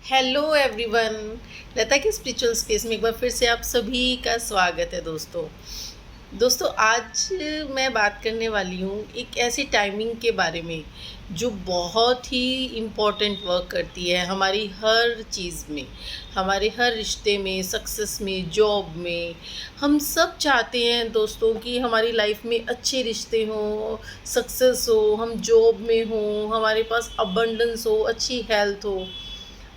Hello everyone. लता के spiritual space में एक बार फिर से आप सभी का स्वागत है दोस्तों आज मैं बात करने वाली हूँ एक ऐसी टाइमिंग के बारे में जो बहुत ही इम्पोर्टेंट वर्क करती है हमारी हर चीज़ में, हमारे हर रिश्ते में, सक्सेस में, जॉब में। हम सब चाहते हैं दोस्तों कि हमारी लाइफ में अच्छे रिश्ते हों, सक्सेस हो, हम जॉब में हों, हमारे पास अबंडेंस हो, अच्छी हेल्थ हो।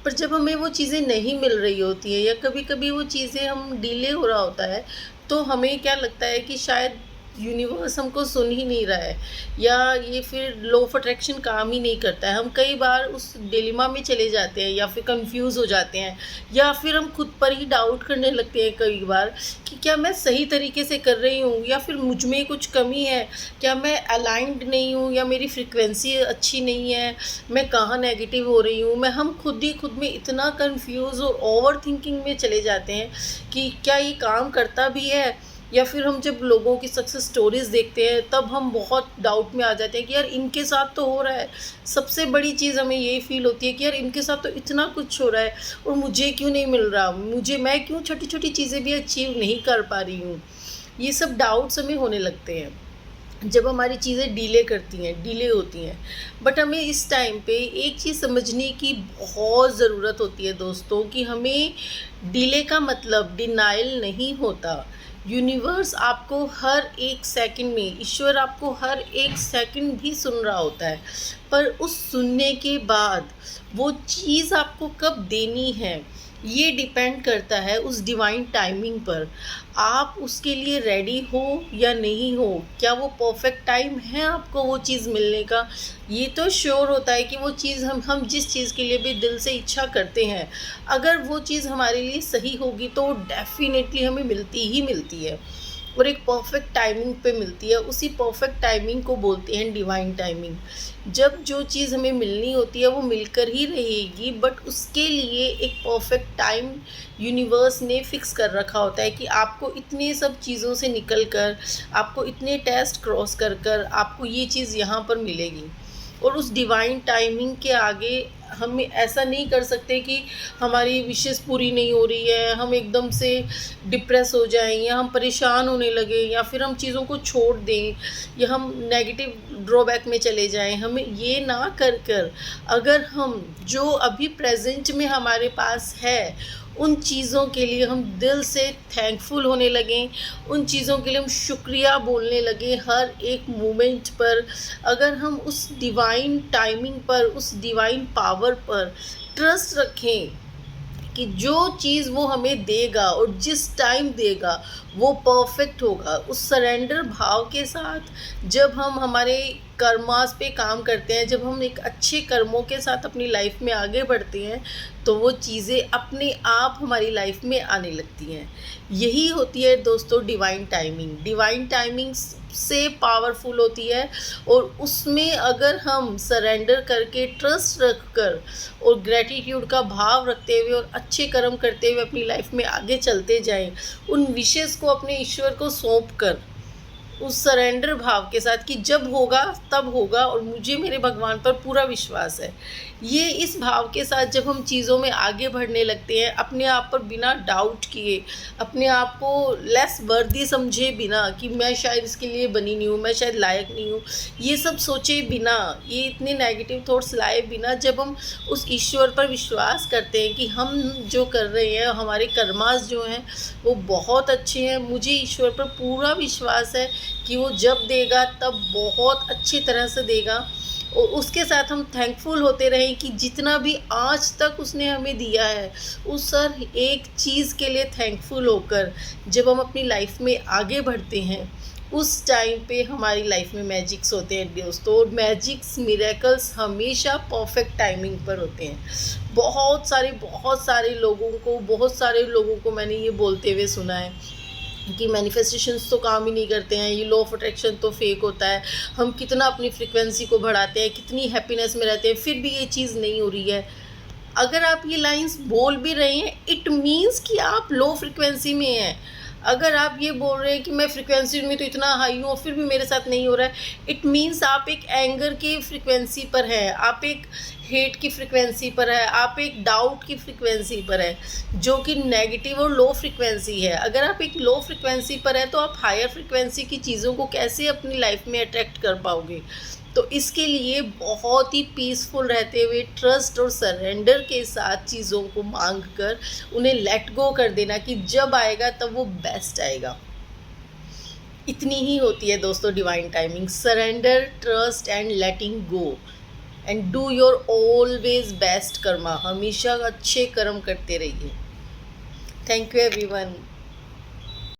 पर जब हमें वो चीज़ें नहीं मिल रही होती हैं या कभी-कभी वो चीज़ें हम डिले हो रहा होता है, तो हमें क्या लगता है कि शायद यूनिवर्स हमको सुन ही नहीं रहा है या ये फिर लॉ ऑफ अट्रैक्शन काम ही नहीं करता है। हम कई बार उस डिलेमा में चले जाते हैं या फिर कंफ्यूज हो जाते हैं या फिर हम खुद पर ही डाउट करने लगते हैं कई बार कि क्या मैं सही तरीके से कर रही हूँ या फिर मुझ में कुछ कमी है, क्या मैं अलाइंड नहीं हूँ या मेरी फ्रिक्वेंसी अच्छी नहीं है, मैं कहाँ नेगेटिव हो रही हूँ। हम खुद में इतना कंफ्यूज और ओवर थिंकिंग में चले जाते हैं कि क्या ये काम करता भी है, या फिर हम जब लोगों की सक्सेस स्टोरीज़ देखते हैं तब हम बहुत डाउट में आ जाते हैं कि यार इनके साथ तो हो रहा है। सबसे बड़ी चीज़ हमें यही फील होती है कि यार इनके साथ तो इतना कुछ हो रहा है और मुझे क्यों नहीं मिल रहा, मैं क्यों छोटी छोटी चीज़ें भी अचीव नहीं कर पा रही हूँ। ये सब डाउट्स हमें होने लगते हैं जब हमारी चीज़ें डिले होती हैं। बट हमें इस टाइम पे एक चीज़ समझने की बहुत ज़रूरत होती है दोस्तों कि हमें डिले का मतलब डिनाइल नहीं होता। यूनिवर्स आपको हर एक सेकंड में, ईश्वर आपको हर एक सेकंड भी सुन रहा होता है, पर उस सुनने के बाद वो चीज़ आपको कब देनी है ये डिपेंड करता है उस डिवाइन टाइमिंग पर। आप उसके लिए रेडी हो या नहीं हो, क्या वो परफेक्ट टाइम है आपको वो चीज़ मिलने का। ये तो श्योर होता है कि वो चीज़ हम जिस चीज़ के लिए भी दिल से इच्छा करते हैं, अगर वो चीज़ हमारे लिए सही होगी तो डेफिनेटली हमें मिलती ही मिलती है और एक परफेक्ट टाइमिंग पे मिलती है। उसी परफेक्ट टाइमिंग को बोलते हैं डिवाइन टाइमिंग। जब जो चीज़ हमें मिलनी होती है वो मिलकर ही रहेगी, बट उसके लिए एक परफेक्ट टाइम यूनिवर्स ने फिक्स कर रखा होता है कि आपको इतने सब चीज़ों से निकल कर, आपको इतने टेस्ट क्रॉस कर कर आपको ये चीज़ यहाँ पर मिलेगी। और उस डिवाइन टाइमिंग के आगे हम ऐसा नहीं कर सकते कि हमारी विशेस पूरी नहीं हो रही है, हम एकदम से डिप्रेस हो जाएं या हम परेशान होने लगे या फिर हम चीज़ों को छोड़ दें या हम नेगेटिव ड्रॉबैक में चले जाएं। हमें ये ना कर अगर हम जो अभी प्रेजेंट में हमारे पास है उन चीज़ों के लिए हम दिल से थैंकफुल होने लगें, उन चीज़ों के लिए हम शुक्रिया बोलने लगें हर एक मोमेंट पर। अगर हम उस डिवाइन टाइमिंग पर, उस डिवाइन पावर पर ट्रस्ट रखें कि जो चीज़ वो हमें देगा और जिस टाइम देगा वो परफेक्ट होगा, उस सरेंडर भाव के साथ जब हम हमारे कर्मास पे काम करते हैं, जब हम एक अच्छे कर्मों के साथ अपनी लाइफ में आगे बढ़ते हैं, तो वो चीज़ें अपने आप हमारी लाइफ में आने लगती हैं। यही होती है दोस्तों डिवाइन टाइमिंग। डिवाइन टाइमिंग से पावरफुल होती है और उसमें अगर हम सरेंडर करके, ट्रस्ट रख कर और ग्रैटिट्यूड का भाव रखते हुए और अच्छे कर्म करते हुए अपनी लाइफ में आगे चलते जाएं, उन विशेष को अपने ईश्वर को सौंप कर, उस सरेंडर भाव के साथ कि जब होगा तब होगा और मुझे मेरे भगवान पर पूरा विश्वास है। ये इस भाव के साथ जब हम चीज़ों में आगे बढ़ने लगते हैं, अपने आप पर बिना डाउट किए, अपने आप को लेस वर्दी समझे बिना कि मैं शायद इसके लिए बनी नहीं हूँ, मैं शायद लायक नहीं हूँ, ये सब सोचे बिना, ये इतने नेगेटिव थॉट्स लाए बिना, जब हम उस ईश्वर पर विश्वास करते हैं कि हम जो कर रहे हैं, हमारे कर्मास जो हैं वो बहुत अच्छे हैं, मुझे ईश्वर पर पूरा विश्वास है कि वो जब देगा तब बहुत अच्छी तरह से देगा, और उसके साथ हम थैंकफुल होते रहें कि जितना भी आज तक उसने हमें दिया है उस हर एक चीज़ के लिए थैंकफुल होकर जब हम अपनी लाइफ में आगे बढ़ते हैं, उस टाइम पे हमारी लाइफ में मैजिक्स होते हैं दोस्तों। और मैजिक्स, मिरेकल्स हमेशा परफेक्ट टाइमिंग पर होते हैं। बहुत सारे लोगों को मैंने ये बोलते हुए सुना है कि मैनिफेस्टेशंस तो काम ही नहीं करते हैं, ये लॉ ऑफ अट्रैक्शन तो फेक होता है, हम कितना अपनी फ्रिक्वेंसी को बढ़ाते हैं, कितनी हैप्पीनेस में रहते हैं, फिर भी ये चीज़ नहीं हो रही है। अगर आप ये लाइंस बोल भी रहे हैं, इट मीन्स कि आप लो फ्रिक्वेंसी में हैं। अगर आप ये बोल रहे हैं कि मैं फ्रिक्वेंसी में तो इतना हाई हूँ और फिर भी मेरे साथ नहीं हो रहा है, इट मीन्स आप एक एंगर की फ्रिक्वेंसी पर हैं, आप एक हेट की फ्रिक्वेंसी पर है, आप एक डाउट की फ्रिक्वेंसी पर है, जो कि नेगेटिव और लो फ्रिक्वेंसी है। अगर आप एक लो फ्रिक्वेंसी पर है तो आप हायर फ्रिक्वेंसी की चीज़ों को कैसे अपनी लाइफ में अट्रैक्ट कर पाओगे। तो इसके लिए बहुत ही पीसफुल रहते हुए, ट्रस्ट और सरेंडर के साथ चीज़ों को मांग कर उन्हें लेट गो कर देना कि जब आएगा तब वो बेस्ट आएगा। इतनी ही होती है दोस्तों divine timing. Surrender, trust and letting go and do your always best Karma. हमेशा अच्छे कर्म करते रहिए। Thank you everyone.